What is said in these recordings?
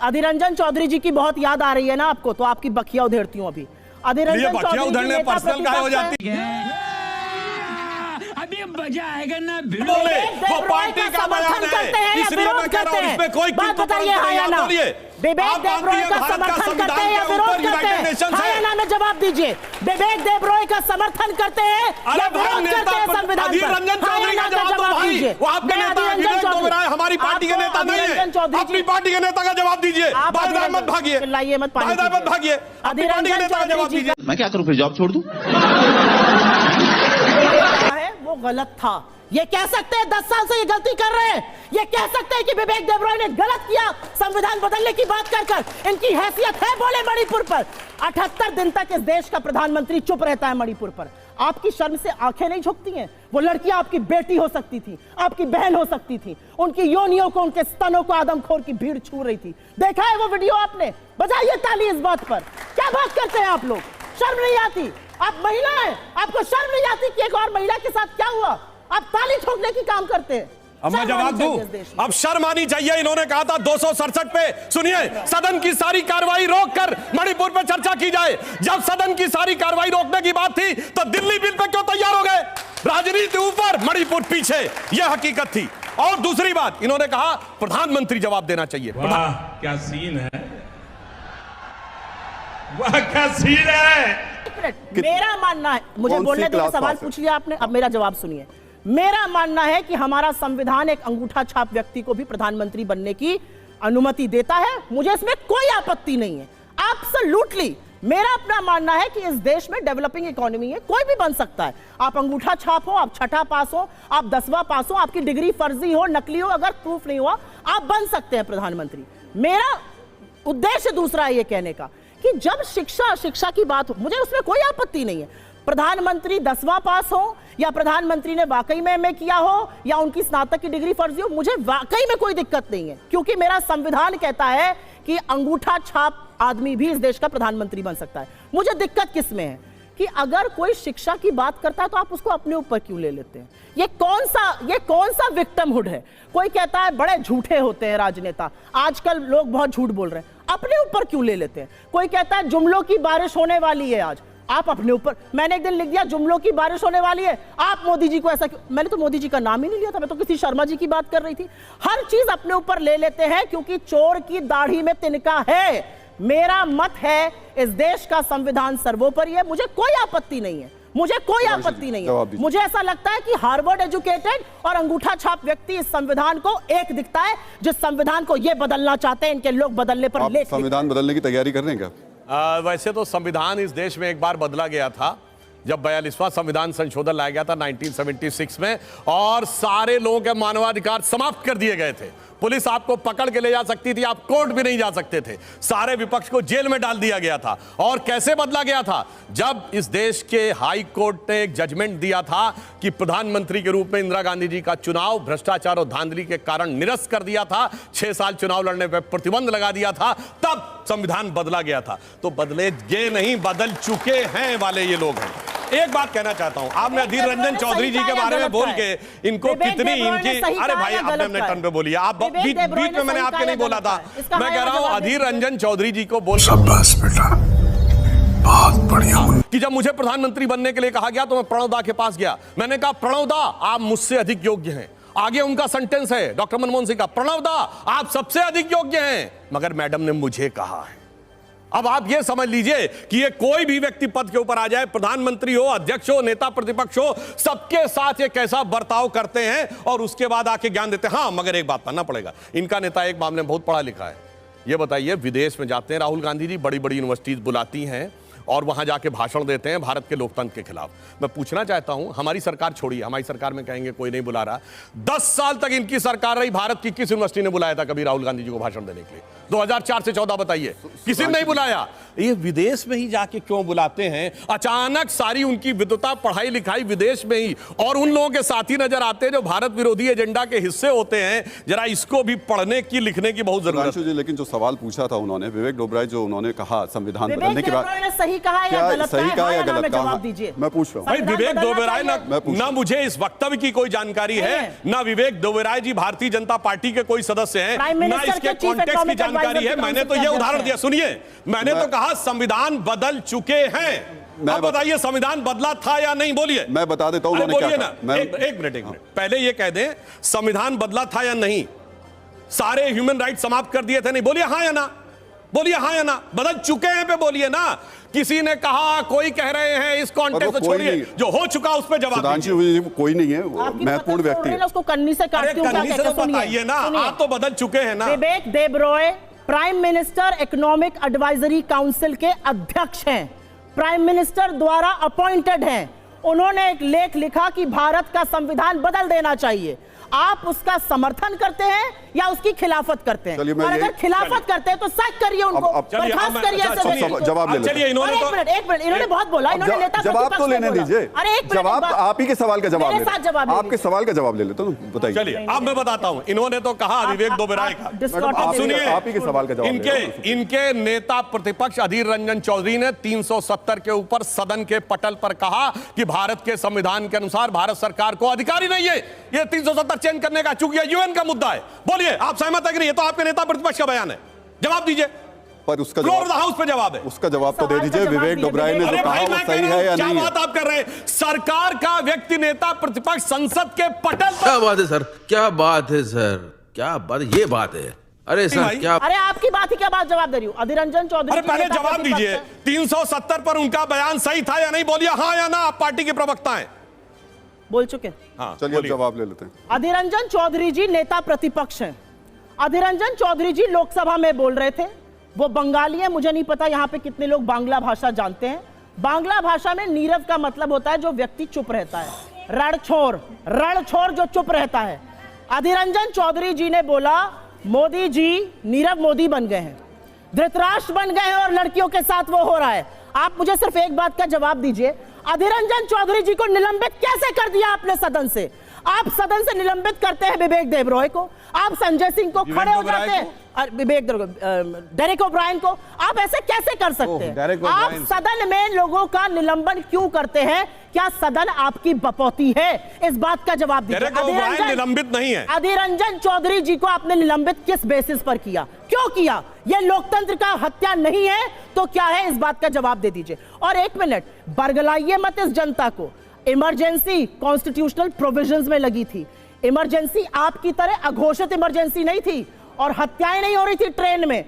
अधीर रंजन चौधरी जी की बहुत याद आ रही है ना आपको, तो आपकी बखिया उधेड़ती हूँ अभी। अधीर रंजन चौधरी पर्सनल का हो जाती है, अभी मजा आएगा ना। बोले वो पार्टी का बयान है, इसलिए मैं कह रहा हूं इसमें कोई बात बताइए। हाँ या ना? विवेक देबरॉय का समर्थन करते हैं या विरोध करते हैं? हाँ या ना में जवाब दीजिए। विवेक देबरॉय का समर्थन करते हैं या विरोध करते हैं संविधान पर? अधीर रंजन चौधरी का जवाब दीजिए। वो आपके नेता विवेक देबरॉय हमारी पार्टी के नेता नहीं है, अपनी पार्टी के नेता का जवाब दीजिए। बार-बार मत भागिए, चिल्लाइए मत, बार-बार मत भागिए, अपनी पार्टी के नेता का जवाब दीजिए। मैं क्या करूं, फिर जॉब छोड़ दूं? वो गलत था, ये कह सकते हैं 10 साल से ये गलती कर रहे हैं, ये कह सकते हैं कि विवेक देबरॉय ने गलत किया संविधान बदलने की बात कर। इनकी हैसियत है बोले मणिपुर पर। 78 दिन तक इस देश का प्रधानमंत्री चुप रहता है मणिपुर पर। आपकी शर्म से आंखें नहीं झुकती हैं? वो लड़की आपकी बेटी हो सकती थी, आपकी बहन हो सकती थी, उनकी योनियों को, उनके स्तनों को आदमखोर की भीड़ छू रही थी। देखा है वो वीडियो आपने? बजाइए ताली इस बात पर। क्या बात करते हैं आप लोग? शर्म नहीं आती? आप महिला हैं, आपको शर्म नहीं आती कि एक और महिला के साथ क्या हुआ? आप ताली ठोकने की काम करते हैं। अब मैं जवाब दूं? अब शर्म आनी चाहिए। इन्होंने कहा था 267 पे, सुनिए, सदन की सारी कार्रवाई रोककर मणिपुर पे चर्चा की जाए। जब सदन की सारी कार्रवाई रोकने की बात थी तो दिल्ली बिल पे क्यों तैयार हो गए? राजनीति ऊपर, मणिपुर पीछे, यह हकीकत थी। और दूसरी बात, इन्होंने कहा प्रधानमंत्री जवाब देना चाहिए। वाह क्या सीन है, वाह क्या सीन है। मेरा मानना है, मुझे बोलने दीजिए, सवाल पूछ लिया आपने, अब मेरा जवाब सुनिए। मेरा मानना है कि हमारा संविधान एक अंगूठा छाप व्यक्ति को भी प्रधानमंत्री बनने की अनुमति देता है। मुझे इसमें कोई आपत्ति नहीं है, एब्सोल्युटली। मेरा अपना मानना है कि इस देश में डेवलपिंग इकोनॉमी है, कोई भी बन सकता है। आप अंगूठा छाप हो, आप छठा पास हो, आप 10वां पास हो, आपकी डिग्री फर्जी हो, नकली हो, अगर प्रूफ नहीं हुआ, आप बन सकते हैं प्रधानमंत्री। मेरा उद्देश्य दूसरा है ये कहने का कि जब शिक्षा की बात हो, मुझे उसमें कोई आपत्ति नहीं है। प्रधानमंत्री 10वां पास हो या प्रधानमंत्री ने वाकई में एमए किया हो या उनकी स्नातक की डिग्री फर्जी हो, मुझे वाकई में कोई दिक्कत नहीं है, क्योंकि मेरा संविधान कहता है कि अंगूठा छाप आदमी भी इस देश का प्रधानमंत्री बन सकता है। मुझे दिक्कत किस में है कि अगर कोई शिक्षा की बात करता है तो आप उसको अपने ऊपर क्यों ले लेते हैं? ये कौन सा विक्टिमहुड है? कोई कहता है बड़े झूठे होते हैं राजनेता, आजकल लोग बहुत झूठ बोल रहे हैं, अपने ऊपर क्यों ले लेते हैं? कोई कहता है जुमलों की बारिश होने वाली है आज, आप अपने ऊपर, मैंने एक दिन लिख दिया जुमलों की बारिश होने वाली है, आप मोदी जी को ऐसा क्यों? मैंने तो मोदी जी का नाम ही नहीं लिया था, मैं तो किसी शर्मा जी की बात कर रही थी। हर चीज अपने ऊपर ले लेते हैं क्योंकि चोर की दाढ़ी में तिनका है। मेरा मत है इस देश का संविधान सर्वोपरि है, मुझे कोई आपत्ति नहीं है, मुझे कोई आपत्ति नहीं है। मुझे ऐसा लगता है कि हार्वर्ड एजुकेटेड और अंगूठा छाप व्यक्ति इस संविधान को एक दिखता है, जिस संविधान को ये बदलना चाहते हैं इनके लोग बदलने पर लेख संविधान बदलने की तैयारी कर रहे हैं क्या? वैसे तो संविधान इस देश में एक बार बदला गया था, जब 42वां संविधान संशोधन लाया गया था 1976 में, और सारे लोगों के मानवाधिकार समाप्त कर दिए गए थे। पुलिस आपको पकड़ के ले जा सकती थी, आप कोर्ट भी नहीं जा सकते थे, सारे विपक्ष को जेल में डाल दिया गया था। और कैसे बदला गया था? जब इस देश के हाई कोर्ट ने एक जजमेंट दिया था कि प्रधानमंत्री के रूप में इंदिरा गांधी जी का चुनाव भ्रष्टाचार और धांधली के कारण निरस्त कर दिया था, 6 साल चुनाव लड़ने पर प्रतिबंध लगा दिया था, तब संविधान बदला गया था। तो बदले ये नहीं, बदल चुके हैं वाले ये लोग हैं। एक बात कहना चाहता हूं, आपने अधीर रंजन चौधरी जी के बारे में बोल के इनको कितनी इनकी, अरे भाई आपने अपने टर्न पे बोलिए, आप बीच में मैंने आपके नहीं बोला था। मैं कह रहा हूं अधीर रंजन चौधरी जी को बोल, शाबाश बेटा, बहुत बढ़िया। कि जब मुझे प्रधानमंत्री बनने के लिए कहा गया तो मैं प्रणव दा के पास गया, मैंने कहा प्रणव दा आप मुझसे अधिक योग्य हैं। आगे उनका सेंटेंस है डॉक्टर मनमोहन सिंह का, प्रणव दा आप सबसे अधिक योग्य हैं, मगर मैडम ने मुझे कहा है। अब आप ये समझ लीजिए कि ये कोई भी व्यक्ति पद के ऊपर आ जाए, प्रधानमंत्री हो, अध्यक्ष हो, नेता प्रतिपक्ष हो, सबके साथ ये कैसा बर्ताव करते हैं और उसके बाद आके ज्ञान देते हैं। हाँ, मगर एक बात मानना पड़ेगा, इनका नेता एक मामले में बहुत पढ़ा लिखा है। ये बताइए, विदेश में जाते हैं राहुल गांधी जी, बड़ी बड़ी यूनिवर्सिटीज बुलाती हैं और वहां जाके भाषण देते हैं भारत के लोकतंत्र के खिलाफ। मैं पूछना चाहता हूं, हमारी सरकार छोड़िए, हमारी सरकार में कहेंगे कोई नहीं बुला रहा, 10 साल तक इनकी सरकार रही, भारत की किस यूनिवर्सिटी ने बुलाया था कभी राहुल गांधी जी को भाषण देने के लिए? 2004 से 14 बताइए, किसी ने नहीं बुलाया। ये विदेश में ही जाके क्यों बुलाते हैं? अचानक सारी उनकी विद्वता, पढ़ाई लिखाई विदेश में ही, और उन लोगों के साथी नजर आते हैं जो भारत विरोधी एजेंडा के हिस्से होते हैं। जरा इसको भी पढ़ने की, लिखने की बहुत जरूरत है। लेकिन जो सवाल पूछा था उन्होंने, विवेक देबरॉय जो उन्होंने कहा संविधान बदलने के बाद, सही कहा है या क्या गलत सही कहा है? कहा या हाँ या ना गलत में कहा? जवाब दीजिए। मैं पूछ रहा हूं। भाई संविधान विवेक बदलना दोबेराय चाहिए। ना मुझे इस वक्तव्य की कोई जानकारी है, ना विवेक दोबेराय जी भारतीय जनता पार्टी के कोई सदस्य हैं, प्राइम ना मिनिस्टर इसके के चीफ कॉन्टेक्स्ट की इकोनॉमिक जानकारी एडवाइजर है। के मैंने तो काउंसिल ये के उदाहरण अध्यक्ष दिया, सुनिए, मैंने तो कहा संविधान बदल चुके हैं। अब बताइए संविधान बदला था या नहीं, बोलिए। मैं बता देता हूं अरे उन्होंने बोलिए क्या ना, कहा। एक मिनट पहले ये कह दें संविधान बदला था या नहीं, सारे ह्यूमन राइट समाप्त कर दिए थे नहीं, बोलिए हाँ या ना, बोलिए हाँ या ना, बदल चुके हैं पे बोलिए ना। किसी ने कहा, कोई कह रहे हैं, इस कॉन्टेक्स्ट को छोड़िए, जो हो चुका उस पे जवाब सुधांशु जी कोई नहीं है, महत्वपूर्ण व्यक्ति है। उसको कन्नी से काटती हूं, क्या कन्नी से कहते तो हैं? बताइए ना, सुनिए। आप तो बदल चुके हैं ना। Vivek Debroy prime minister economic advisory council के अध्यक्ष हैं, प्राइम मिनिस्टर द्वारा अपॉइंटेड हैं। उन्होंने एक लेख लिखा कि भारत का संविधान बदल देना चाहिए। आप उसका समर्थन करते हैं या उसकी खिलाफत करते हैं? चलिए, मैं और अगर खिलाफत करते हैं तो सैक करिए उनको, बर्खास्त करिए ऐसे व्यक्ति। जवाब ले लेते हैं। चलिए इन्होंने एक मिनट, इन्होंने बहुत बोला, इन्होंने नेता जवाब प्रतिपक्ष तो को लेने बोला। दीजिए। अरे एक मिनट, जवाब आप ही के सवाल का जवाब मेरे साथ जवाब ले आपके लीजिए। सवाल का जवाब ले लेता हूं, बताइए। चलिए अब मैं बताता हूं, इन्होंने तो कहा विवेक दोबेराय का, डिस्कॉर्ड आप दे सुनिए, रहे हैं। आप ही के सवाल का जवाब इनके नेता प्रतिपक्ष अधीर रंजन चौधरी ने 370 के ऊपर सदन के पटल पर कहा कि भारत के संविधान के अनुसार भारत सरकार को अधिकारी नहीं है ये 370 चेंज करने का, चूंकि ये यूएन का मुद्दा है। बोलिए आप सहमत है कि नहीं? ये तो आपके नेता प्रतिपक्ष का बयान है, जवाब दीजिए। पर उसका फ्लोर ऑफ द जवाब, हाउस पे जवाब है। उसका जवाब तो दे सवाल का दीजिए। जवाब विवेक दीजिए। दोबराय ने अरे जो कहा भाई वो मैं कह सही रहा है या हूं, क्या नहीं है? बात आप कर रहे हैं? सरकार का व्यक्ति नेता प्रतिपक्ष संसद के पटल पर, क्या बात है सर, क्या बात है सर, क्या बात, ये बात है। अरे सर भाई। क्या, अरे आपकी बात ही क्या बात जवाब दे रही हूँ? अधीर रंजन चौधरी अरे की पहले नेता जवाब प्रतिपक्ष दीजिए, है। 370 पर उनका बयान सही था या नहीं, बोलिए हाँ या ना। आप पार्टी के प्रवक्ता हैं। बोल चुके हैं। हाँ चलिए अब जवाब ले लेते हैं। अधीर रंजन चौधरी जी नेता प्रतिपक्ष हैं। अधीर रंजन चौधरी जी लोकसभा में बोल रहे थे, वो बंगाली है, मुझे नहीं पता यहां पे कितने लोग बांग्ला भाषा जानते हैं। बांग्ला भाषा में नीरव का मतलब होता है जो व्यक्ति चुप रहता है, रणछोड़ जो चुप रहता है। अधीर रंजन चौधरी जी ने बोला मोदी जी नीरव मोदी बन गए हैं, धृतराष्ट्र बन गए हैं और लड़कियों के साथ वो हो रहा है। आप मुझे सिर्फ एक बात का जवाब दीजिए, अधीर रंजन चौधरी जी को निलंबित कैसे कर दिया आपने सदन से? आप सदन से निलंबित करते हैं विवेक देबरॉय को, आप संजय सिंह को खड़े हो जाते हैं, डेरेक ओब्रायन को, आप ऐसे कैसे कर सकते हैं? आप सदन में लोगों का निलंबन क्यों करते हैं? क्या सदन आपकी बपौती है? इस बात का जवाब दीजिए। डेरेक ओब्रायन निलंबित नहीं है। अधीर रंजन चौधरी जी को आपने निलंबित किस बेसिस पर किया, क्यों किया? यह लोकतंत्र का हत्या नहीं है तो क्या है? इस बात का जवाब दे दीजिए। और एक मिनट, बरगलाइए मत इस जनता को। इमरजेंसी कॉन्स्टिट्यूशनल प्रोविजंस में लगी थी। इमरजेंसी आपकी तरह अघोषित इमरजेंसी नहीं थी और हत्याएं नहीं हो रही थी ट्रेन में,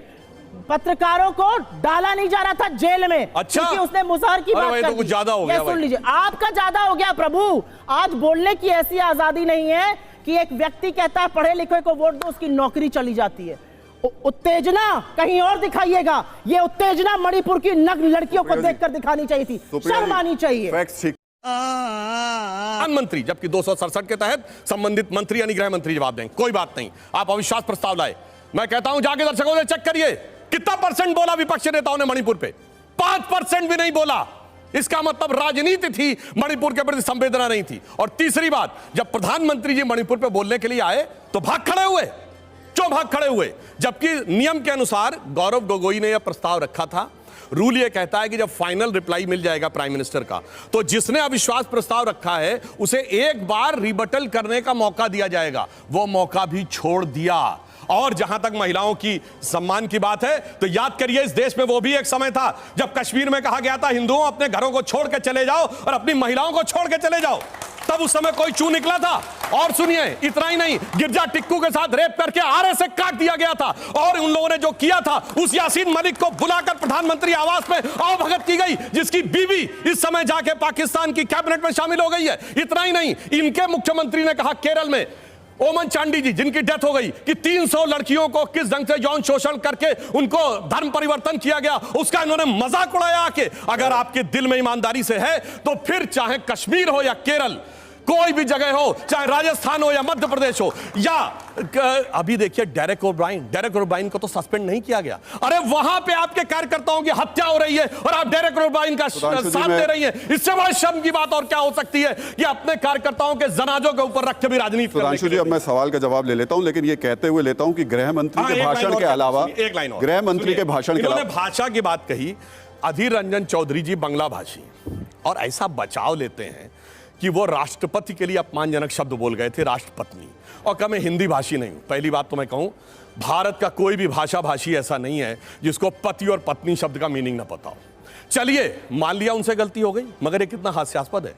पत्रकारों को डाला नहीं जा रहा था जेल में। अच्छा, क्योंकि उसने मुजहर की बात कर तो कुछ ज्यादा हो गया। सुन लीजिए, आपका ज्यादा हो गया प्रभु। आज बोलने की ऐसी आजादी नहीं है कि एक व्यक्ति कहता है पढ़े लिखे को वोट दो, उसकी नौकरी चली जाती है। उत्तेजना कहीं और दिखाइएगा। ये उत्तेजना मणिपुर की नग्न लड़कियों को देखकर दिखानी चाहिए थी, शर्म आनी चाहिए। प्रधानमंत्री, जबकि 267 के तहत संबंधित मंत्री यानी गृह मंत्री जवाब दें, कोई बात नहीं। आप अविश्वास प्रस्ताव लाए, मैं कहता हूं जाके दर्शकों से चेक करिए कितना परसेंट बोला विपक्षी नेताओं ने मणिपुर पे। 5% भी नहीं बोला। इसका मतलब राजनीति थी, मणिपुर के प्रति संवेदना नहीं थी। और तीसरी बात, जब प्रधानमंत्री जी मणिपुर पे बोलने के लिए आए तो भाग खड़े हुए। क्यों भाग खड़े हुए? जबकि नियम के अनुसार गौरव गोगोई ने यह प्रस्ताव रखा था। रूल यह कहता है कि जब फाइनल रिप्लाई मिल जाएगा प्राइम मिनिस्टर का, तो जिसने अविश्वास प्रस्ताव रखा है उसे एक बार रिबटल करने का मौका दिया जाएगा। वो मौका भी छोड़ दिया। और जहां तक महिलाओं की सम्मान की बात है, तो याद करिए इस देश में वो भी एक समय था जब कश्मीर में कहा गया था हिंदुओं अपने घरों को छोड़ के चले जाओ और अपनी महिलाओं को छोड़ के चले जाओ। तब उस समय कोई चू निकला था। और सुनिए, इतना ही नहीं, गिरजा टिक्कू के साथ रेप करके आरे से काट दिया गया था। और उन लोगों ने जो किया था, उस यासीन मलिक को बुलाकर प्रधानमंत्री आवास में आवभगत की गई, जिसकी बीवी इस समय जाके पाकिस्तान की कैबिनेट में शामिल हो गई है। इतना ही नहीं, इनके मुख्यमंत्री ने कहा केरल में ओमन चांडी जी, जिनकी डेथ हो गई, कि 300 लड़कियों को किस ढंग से यौन शोषण करके उनको धर्म परिवर्तन किया गया, उसका इन्होंने मजाक उड़ाया आके। अगर आपके दिल में ईमानदारी से है तो फिर चाहे कश्मीर हो या केरल, कोई भी जगह हो, चाहे राजस्थान हो या मध्य प्रदेश हो, या अभी देखिए डेरेक ओब्रायन को तो सस्पेंड नहीं किया गया। अरे वहां पे आपके कार्यकर्ताओं की हत्या हो रही है और आप डेरेक ओब्रायन का साथ दे रही हैं। इससे बड़ा शर्म की बात और क्या हो सकती है कि अपने कार्यकर्ताओं के जनाजों के ऊपर रख के भी राजनीति। सुधांशु जी, अब मैं सवाल का जवाब ले लेता हूं, लेकिन ये कहते हुए लेता हूं कि गृह मंत्री के भाषण के अलावा, गृह मंत्री के भाषण के अलावा भाषा की बात कही, अधीर रंजन चौधरी जी बंगला भाषी और ऐसा बचाव लेते हैं कि वो राष्ट्रपति के लिए अपमानजनक शब्द बोल गए थे, राष्ट्रपत्नी, और कहा मैं हिंदी भाषी नहीं हूं। पहली बात तो मैं कहूं, भारत का कोई भी भाषा भाषी ऐसा नहीं है जिसको पति और पत्नी शब्द का मीनिंग ना पता हो। चलिए मान लिया उनसे गलती हो गई, मगर ये कितना हास्यास्पद है।